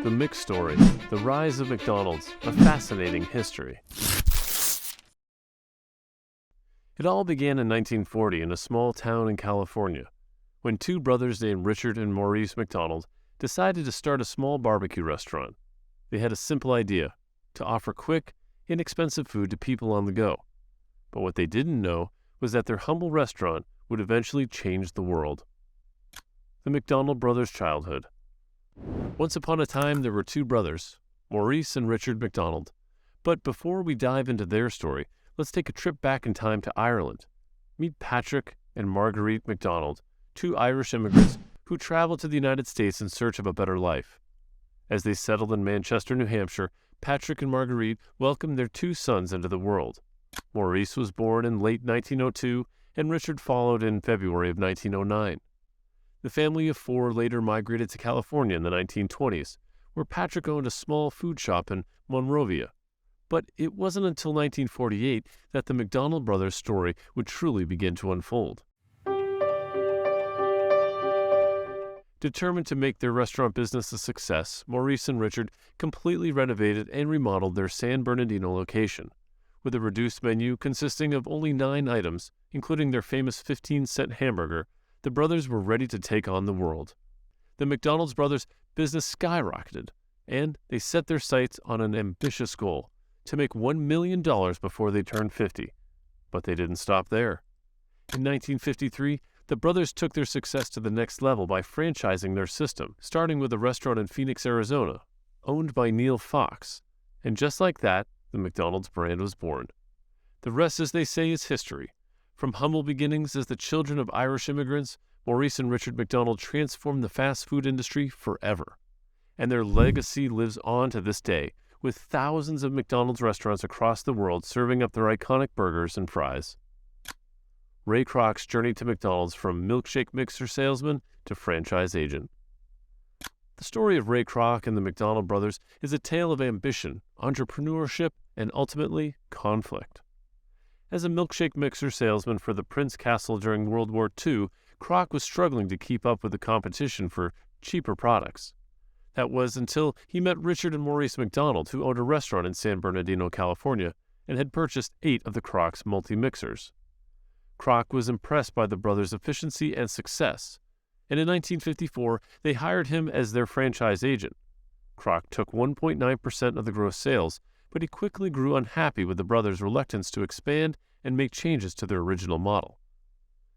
The Mc Story, The Rise of McDonald's, a fascinating history. It all began in 1940 in a small town in California, when two brothers named Richard and Maurice McDonald decided to start a small barbecue restaurant. They had a simple idea: to offer quick, inexpensive food to people on the go. But what they didn't know was that their humble restaurant would eventually change the world. The McDonald brothers' childhood. Once upon a time, there were two brothers, Maurice and Richard McDonald. But before we dive into their story, let's take a trip back in time to Ireland. Meet Patrick and Marguerite McDonald, two Irish immigrants who traveled to the United States in search of a better life. As they settled in Manchester, New Hampshire, Patrick and Marguerite welcomed their two sons into the world. Maurice was born in late 1902, and Richard followed in February of 1909. The family of four later migrated to California in the 1920s, where Patrick owned a small food shop in Monrovia. But it wasn't until 1948 that the McDonald brothers' story would truly begin to unfold. Determined to make their restaurant business a success, Maurice and Richard completely renovated and remodeled their San Bernardino location. With a reduced menu consisting of only 9 items, including their famous 15-cent hamburger, the brothers were ready to take on the world. The McDonald's brothers' business skyrocketed, and they set their sights on an ambitious goal: to make $1 million before they turned 50. But they didn't stop there. In 1953, the brothers took their success to the next level by franchising their system, starting with a restaurant in Phoenix, Arizona, owned by Neil Fox. And just like that, the McDonald's brand was born. The rest, as they say, is history. From humble beginnings as the children of Irish immigrants, Maurice and Richard McDonald transformed the fast food industry forever. And their legacy lives on to this day, with thousands of McDonald's restaurants across the world serving up their iconic burgers and fries. Ray Kroc's journey to McDonald's, from milkshake mixer salesman to franchise agent. The story of Ray Kroc and the McDonald brothers is a tale of ambition, entrepreneurship, and ultimately conflict. As a milkshake mixer salesman for the Prince Castle during World War II, Kroc was struggling to keep up with the competition for cheaper products. That was until he met Richard and Maurice McDonald, who owned a restaurant in San Bernardino, California, and had purchased 8 of the Kroc's multi-mixers. Kroc was impressed by the brothers' efficiency and success, and in 1954 they hired him as their franchise agent. Kroc took 1.9% of the gross sales, but he quickly grew unhappy with the brothers' reluctance to expand and make changes to their original model.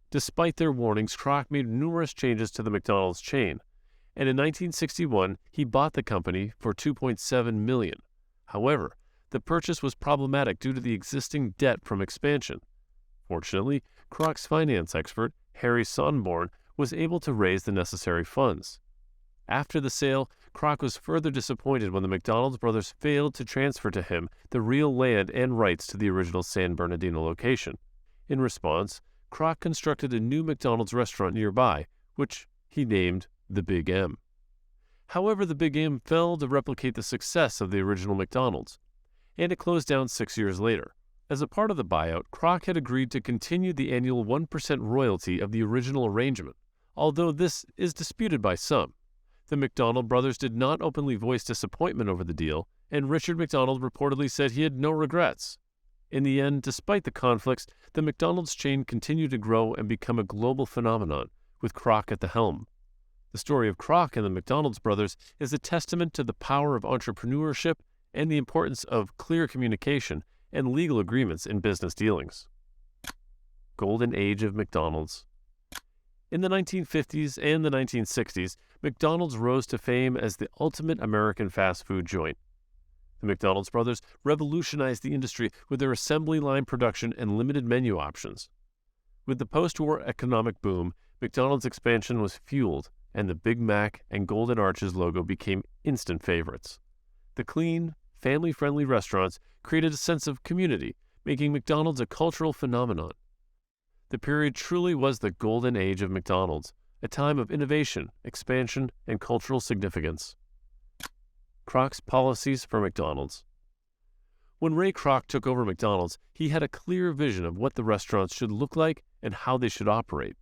Despite their warnings, Kroc made numerous changes to the McDonald's chain, and in 1961 he bought the company for $2.7 million. However, the purchase was problematic due to the existing debt from expansion. Fortunately, Kroc's finance expert, Harry Sonborn, was able to raise the necessary funds. After the sale, Kroc was further disappointed when the McDonald's brothers failed to transfer to him the real land and rights to the original San Bernardino location. In response, Kroc constructed a new McDonald's restaurant nearby, which he named the Big M. However, the Big M failed to replicate the success of the original McDonald's, and it closed down 6 years later. As a part of the buyout, Kroc had agreed to continue the annual 1% royalty of the original arrangement, although this is disputed by some. The McDonald brothers did not openly voice disappointment over the deal, and Richard McDonald reportedly said he had no regrets. In the end, despite the conflicts, the McDonald's chain continued to grow and become a global phenomenon, with Kroc at the helm. The story of Kroc and the McDonald's brothers is a testament to the power of entrepreneurship and the importance of clear communication and legal agreements in business dealings. Golden Age of McDonald's. In the 1950s and the 1960s, McDonald's rose to fame as the ultimate American fast food joint. The McDonald's brothers revolutionized the industry with their assembly line production and limited menu options. With the post-war economic boom, McDonald's expansion was fueled, and the Big Mac and Golden Arches logo became instant favorites. The clean, family-friendly restaurants created a sense of community, making McDonald's a cultural phenomenon. The period truly was the golden age of McDonald's, a time of innovation, expansion, and cultural significance. Kroc's policies for McDonald's. When Ray Kroc took over McDonald's, he had a clear vision of what the restaurants should look like and how they should operate.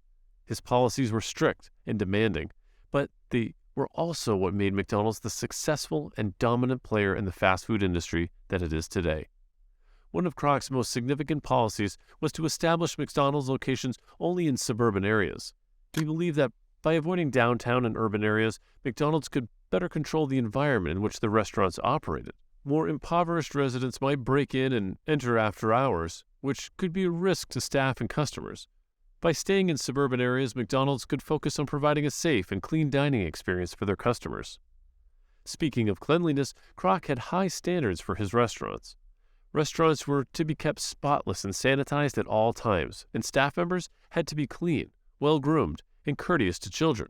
His policies were strict and demanding, but they were also what made McDonald's the successful and dominant player in the fast food industry that it is today. One of Kroc's most significant policies was to establish McDonald's locations only in suburban areas. He believed that by avoiding downtown and urban areas, McDonald's could better control the environment in which the restaurants operated. More impoverished residents might break in and enter after hours, which could be a risk to staff and customers. By staying in suburban areas, McDonald's could focus on providing a safe and clean dining experience for their customers. Speaking of cleanliness, Kroc had high standards for his restaurants. Restaurants were to be kept spotless and sanitized at all times, and staff members had to be clean, well-groomed, and courteous to children.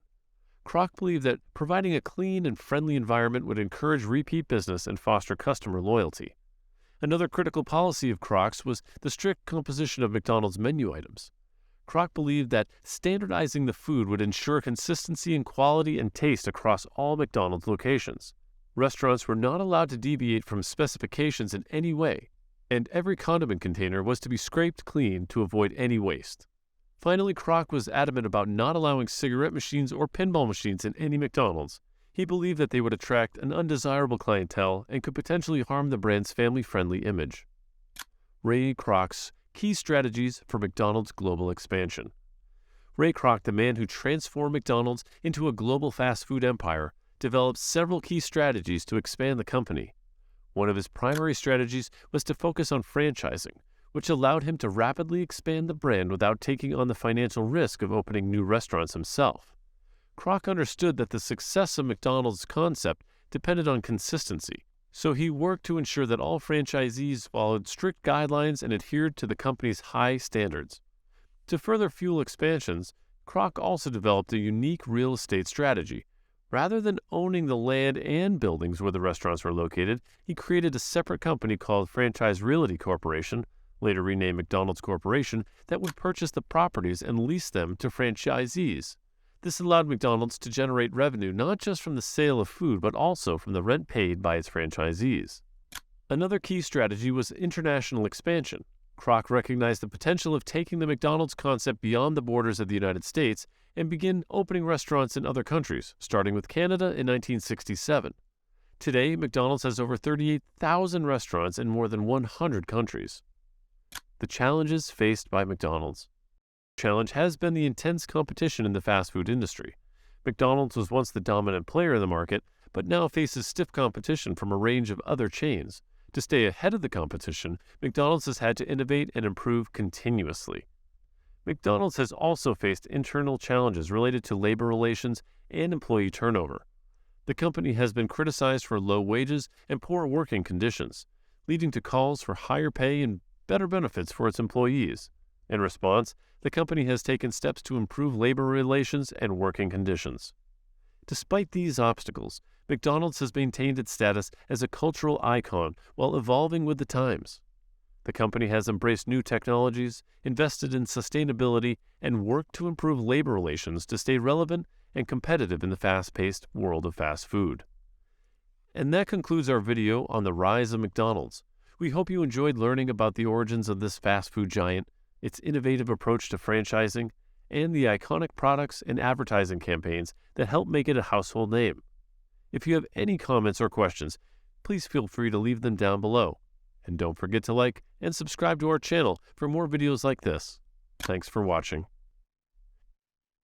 Kroc believed that providing a clean and friendly environment would encourage repeat business and foster customer loyalty. Another critical policy of Kroc's was the strict composition of McDonald's menu items. Kroc believed that standardizing the food would ensure consistency in quality and taste across all McDonald's locations. Restaurants were not allowed to deviate from specifications in any way, and every condiment container was to be scraped clean to avoid any waste. Finally, Kroc was adamant about not allowing cigarette machines or pinball machines in any McDonald's. He believed that they would attract an undesirable clientele and could potentially harm the brand's family-friendly image. Ray Kroc's key strategies for McDonald's global expansion. Ray Kroc, the man who transformed McDonald's into a global fast food empire, developed several key strategies to expand the company. One of his primary strategies was to focus on franchising, which allowed him to rapidly expand the brand without taking on the financial risk of opening new restaurants himself. Kroc understood that the success of McDonald's concept depended on consistency, so he worked to ensure that all franchisees followed strict guidelines and adhered to the company's high standards. To further fuel expansions, Kroc also developed a unique real estate strategy. Rather than owning the land and buildings where the restaurants were located, he created a separate company called Franchise Realty Corporation, later renamed McDonald's Corporation, that would purchase the properties and lease them to franchisees. This allowed McDonald's to generate revenue not just from the sale of food, but also from the rent paid by its franchisees. Another key strategy was international expansion. Kroc recognized the potential of taking the McDonald's concept beyond the borders of the United States and began opening restaurants in other countries, starting with Canada in 1967. Today, McDonald's has over 38,000 restaurants in more than 100 countries. The challenges faced by McDonald's. The challenge has been the intense competition in the fast food industry. McDonald's was once the dominant player in the market, but now faces stiff competition from a range of other chains. To stay ahead of the competition, McDonald's has had to innovate and improve continuously. McDonald's has also faced internal challenges related to labor relations and employee turnover. The company has been criticized for low wages and poor working conditions, leading to calls for higher pay and better benefits for its employees. In response, the company has taken steps to improve labor relations and working conditions. Despite these obstacles, McDonald's has maintained its status as a cultural icon while evolving with the times. The company has embraced new technologies, invested in sustainability, and worked to improve labor relations to stay relevant and competitive in the fast-paced world of fast food. And that concludes our video on the rise of McDonald's. We hope you enjoyed learning about the origins of this fast food giant, its innovative approach to franchising, and the iconic products and advertising campaigns that help make it a household name. If you have any comments or questions, please feel free to leave them down below. And don't forget to like and subscribe to our channel for more videos like this. Thanks for watching.